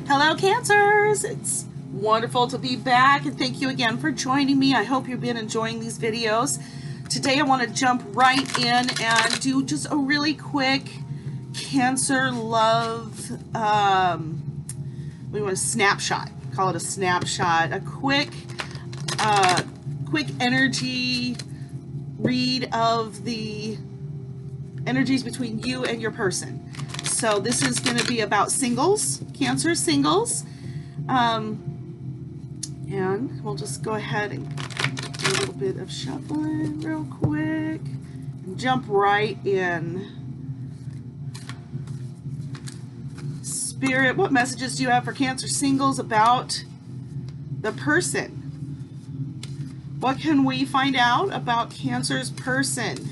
Hello, Cancers! It's wonderful to be back, and thank you again for joining me. I hope you've been enjoying these videos. Today I want to jump right in and do just a really quick Cancer love, we want a snapshot. Call it a snapshot. A quick energy read of the energies between you and your person. So this is going to be about singles, Cancer singles. And we'll just go ahead and do a little bit of shuffling real quick and jump right in. Spirit, what messages do you have for Cancer singles about the person? What can we find out about Cancer's person?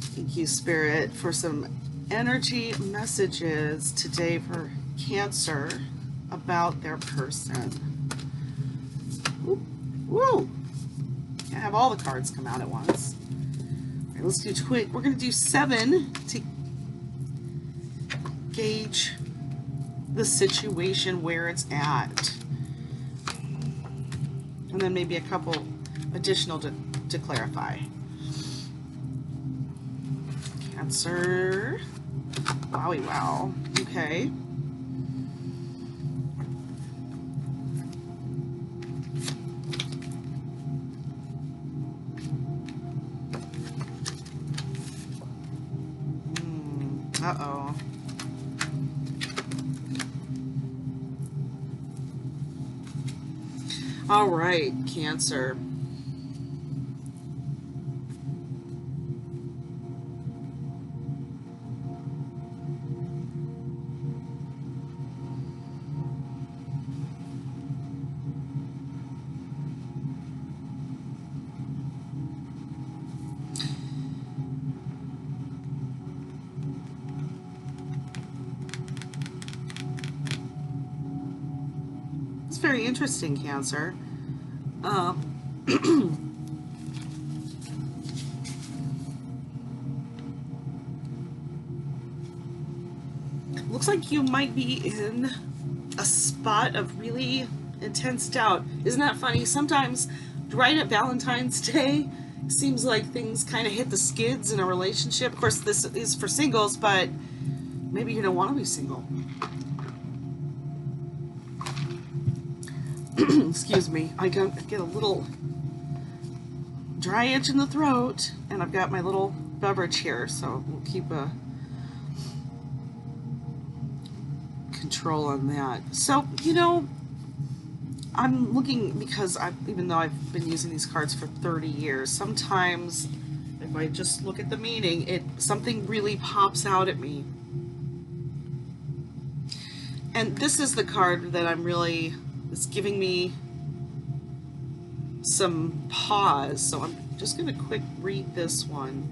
Thank you, Spirit, for some energy messages today for Cancer about their person. Woo! Can't have all the cards come out at once. All right, let's do quick. We're going to do 7 to gauge the situation where it's at. And then maybe a couple additional to clarify. Cancer. Wowie wow. Okay. Uh-oh. All right, Cancer. It's very interesting, Cancer. Looks like you might be in a spot of really intense doubt. Isn't that funny? Sometimes right at Valentine's Day, it seems like things kind of hit the skids in a relationship. Of course, this is for singles, but maybe you don't want to be single. Excuse me, I get a little dry itch in the throat, and I've got my little beverage here, so we'll keep a control on that. So, you know, I'm looking, because even though I've been using these cards for 30 years, sometimes if I just look at the meaning, something really pops out at me. And this is the card that it's giving me some pause, so I'm just going to quick read this one.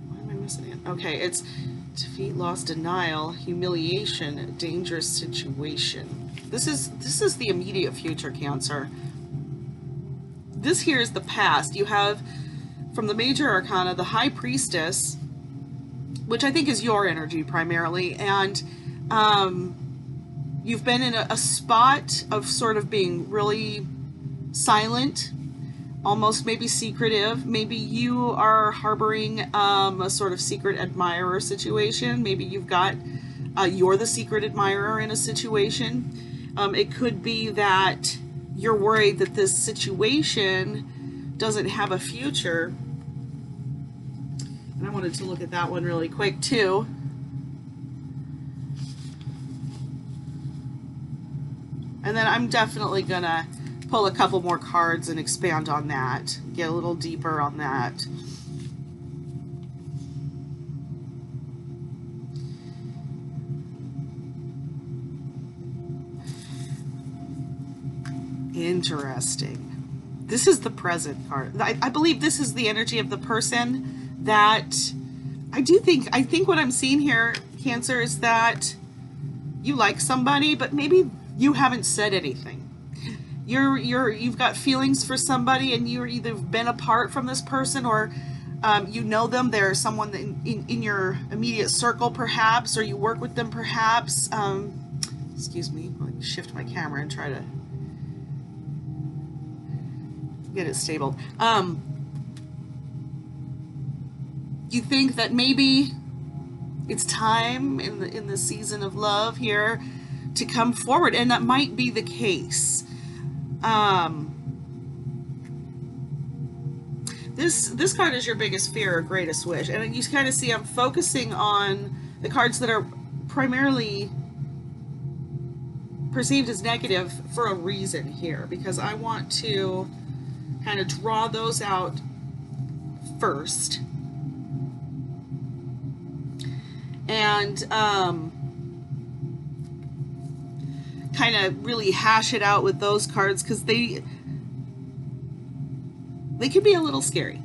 Why am I missing it? Okay, it's defeat, loss, denial, humiliation, dangerous situation. This is the immediate future, Cancer. This here is the past. You have, from the Major Arcana, the High Priestess, which I think is your energy primarily, and you've been in a spot of sort of being really silent, almost maybe secretive. Maybe you are harboring a sort of secret admirer situation. Maybe you've got, you're the secret admirer in a situation. It could be that you're worried that this situation doesn't have a future. And I wanted to look at that one really quick too. And then I'm definitely gonna pull a couple more cards and expand on that, get a little deeper on that. Interesting. This is the present card. I believe this is the energy of the person that I think what I'm seeing here, Cancer, is that you like somebody, but maybe you haven't said anything. You've got feelings for somebody, and you're either been apart from this person, or You know them. They're someone that in your immediate circle, perhaps, or you work with them, perhaps. Excuse me. Let me shift my camera and try to get it stable. You think that maybe it's time in the season of love here to come forward, and that might be the case. This card is your biggest fear or greatest wish, and you kind of see I'm focusing on the cards that are primarily perceived as negative for a reason here, because I want to kind of draw those out first, and kind of really hash it out with those cards, because they can be a little scary.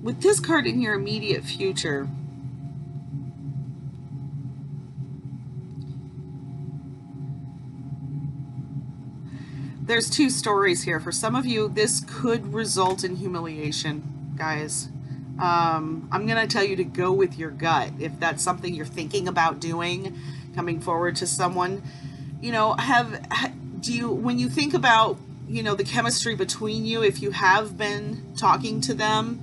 With this card in your immediate future, there's two stories here. For some of you, this could result in humiliation, guys. I'm going to tell you to go with your gut. If that's something you're thinking about doing, coming forward to someone, you know, when you think about, you know, the chemistry between you, if you have been talking to them,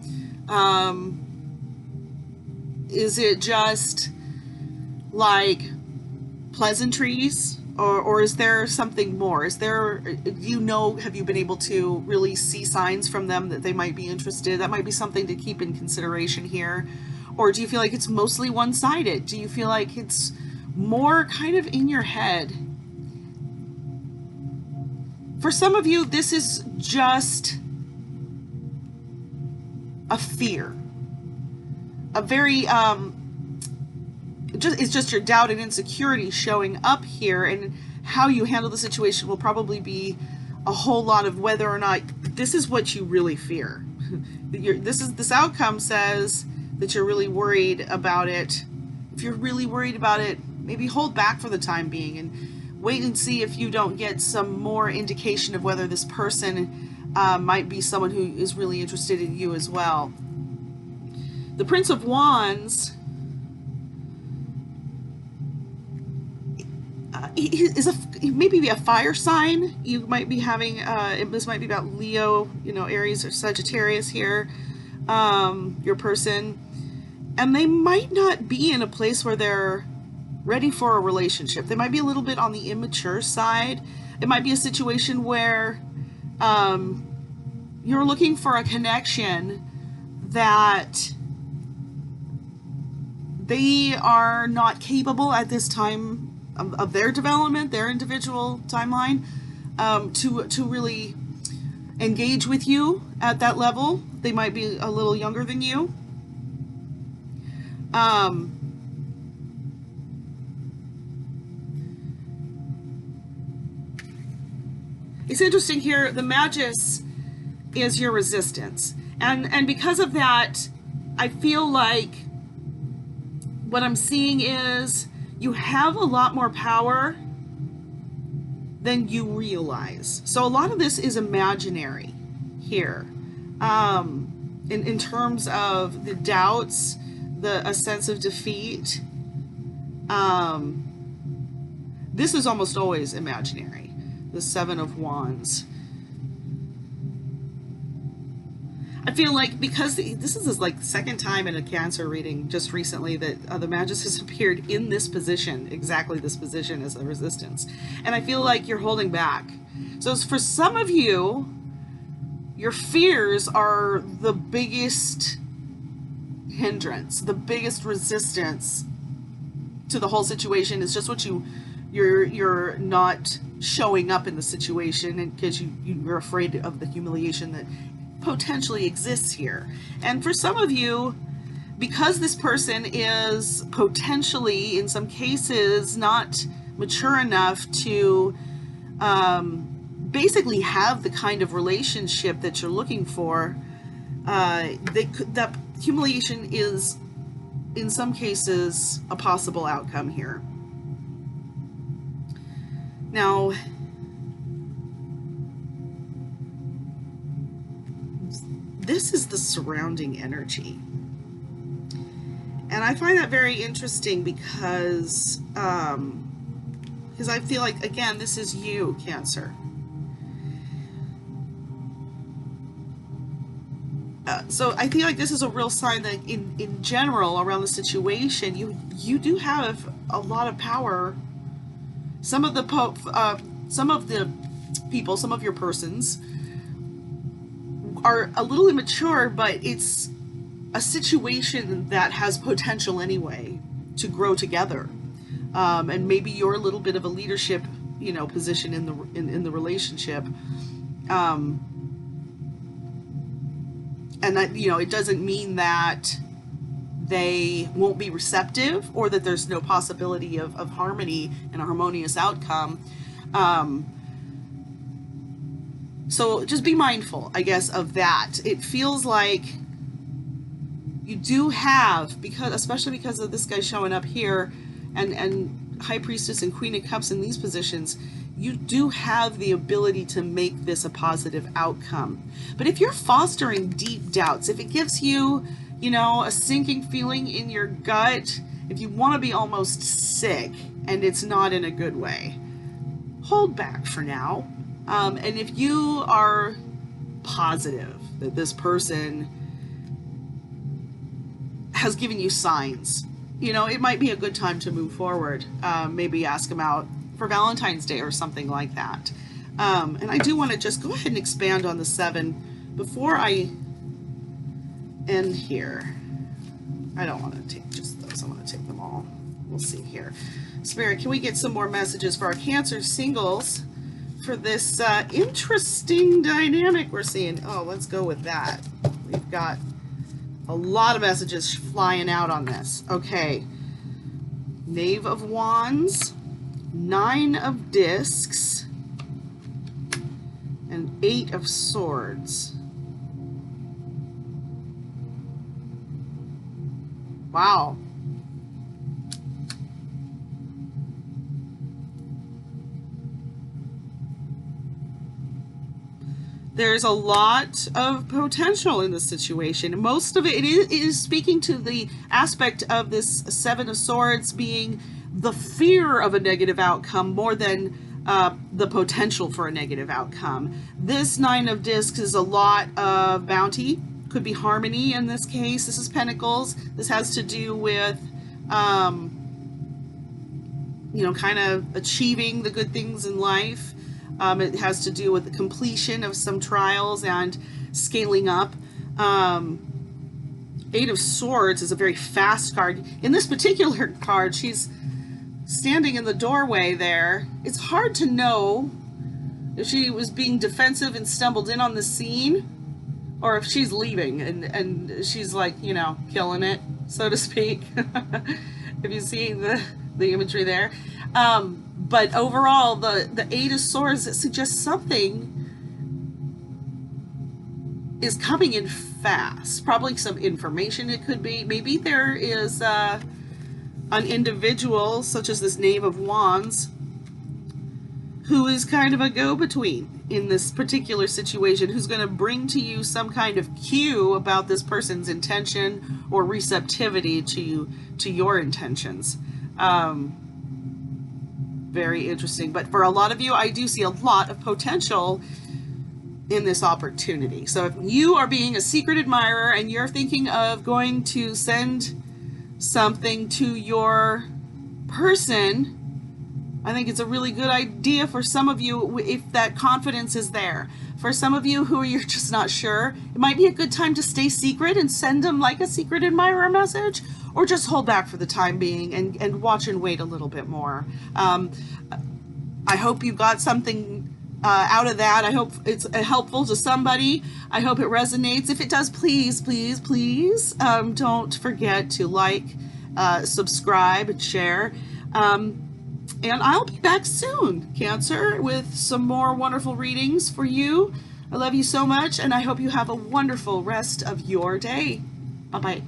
is it just like pleasantries, or is there something more? Is there, you know, have you been able to really see signs from them that they might be interested? That might be something to keep in consideration here. Or do you feel like it's mostly one-sided? Do you feel like it's more kind of in your head? For some of you, this is just a fear, a very, it's just your doubt and insecurity showing up here, and how you handle the situation will probably be a whole lot of whether or not this is what you really fear. This outcome says that you're really worried about it. If you're really worried about it, maybe hold back for the time being and wait and see if you don't get some more indication of whether this person might be someone who is really interested in you as well. The Prince of Wands is maybe a fire sign. You might be having, this might be about Leo, you know, Aries or Sagittarius here, your person. And they might not be in a place where they're ready for a relationship. They might be a little bit on the immature side. It might be a situation where you're looking for a connection that they are not capable at this time of their development, their individual timeline, to really engage with you at that level. They might be a little younger than you. It's interesting here, the Magus is your resistance. And because of that, I feel like what I'm seeing is you have a lot more power than you realize. So a lot of this is imaginary here. In terms of the doubts, a sense of defeat, this is almost always imaginary. The Seven of Wands. I feel like because this is like the second time in a Cancer reading just recently that the Magus has appeared in this position, exactly this position as a resistance. And I feel like you're holding back. So for some of you, your fears are the biggest hindrance, the biggest resistance to the whole situation. Is just what you're not showing up in the situation, and because you're afraid of the humiliation that potentially exists here. And for some of you, because this person is potentially in some cases not mature enough to basically have the kind of relationship that you're looking for, that humiliation is in some cases a possible outcome here. Now, this is the surrounding energy. And I find that very interesting because I feel like, again, this is you, Cancer. So I feel like this is a real sign that in general around the situation, you do have a lot of power. Some of the people, some of your persons are a little immature, but it's a situation that has potential anyway to grow together. And maybe you're a little bit of a leadership, position in the relationship. And that, it doesn't mean that they won't be receptive or that there's no possibility of harmony and a harmonious outcome. So just be mindful, I guess, of that. It feels like you do have, especially because of this guy showing up here and High Priestess and Queen of Cups in these positions, you do have the ability to make this a positive outcome. But if you're fostering deep doubts, if it gives you, a sinking feeling in your gut, if you want to be almost sick and it's not in a good way, hold back for now. And if you are positive that this person has given you signs, it might be a good time to move forward. Maybe ask them out for Valentine's Day or something like that. And I do want to just go ahead and expand on the 7 before I end here. I don't want to take just those. I want to take them all. We'll see here. Spirit, can we get some more messages for our Cancer singles for this interesting dynamic we're seeing? Oh, let's go with that. We've got a lot of messages flying out on this. Okay. Knave of Wands, 9 of Discs, and 8 of Swords. Wow. There's a lot of potential in this situation. Most of it is speaking to the aspect of this 7 of Swords being the fear of a negative outcome more than the potential for a negative outcome. This 9 of Discs is a lot of bounty, could be harmony in this case. This is Pentacles. This has to do with, kind of achieving the good things in life. It has to do with the completion of some trials and scaling up. 8 of Swords is a very fast card. In this particular card, she's standing in the doorway there. It's hard to know if she was being defensive and stumbled in on the scene, or if she's leaving and she's like, killing it, so to speak. If you see the imagery there. But overall, the 8 of Swords, it suggests something is coming in fast. Probably some information it could be. Maybe there is an individual, such as this Knave of Wands, who is kind of a go-between in this particular situation, who's going to bring to you some kind of cue about this person's intention or receptivity to your intentions. Very interesting. But for a lot of you, I do see a lot of potential in this opportunity. So if you are being a secret admirer and you're thinking of going to send something to your person, I think it's a really good idea for some of you if that confidence is there. For some of you who you're just not sure, it might be a good time to stay secret and send them like a secret admirer message, or just hold back for the time being and watch and wait a little bit more. I hope you got something out of that. I hope it's helpful to somebody. I hope it resonates. If it does, please, please, please don't forget to like, subscribe, and share. And I'll be back soon, Cancer, with some more wonderful readings for you. I love you so much, and I hope you have a wonderful rest of your day. Bye-bye.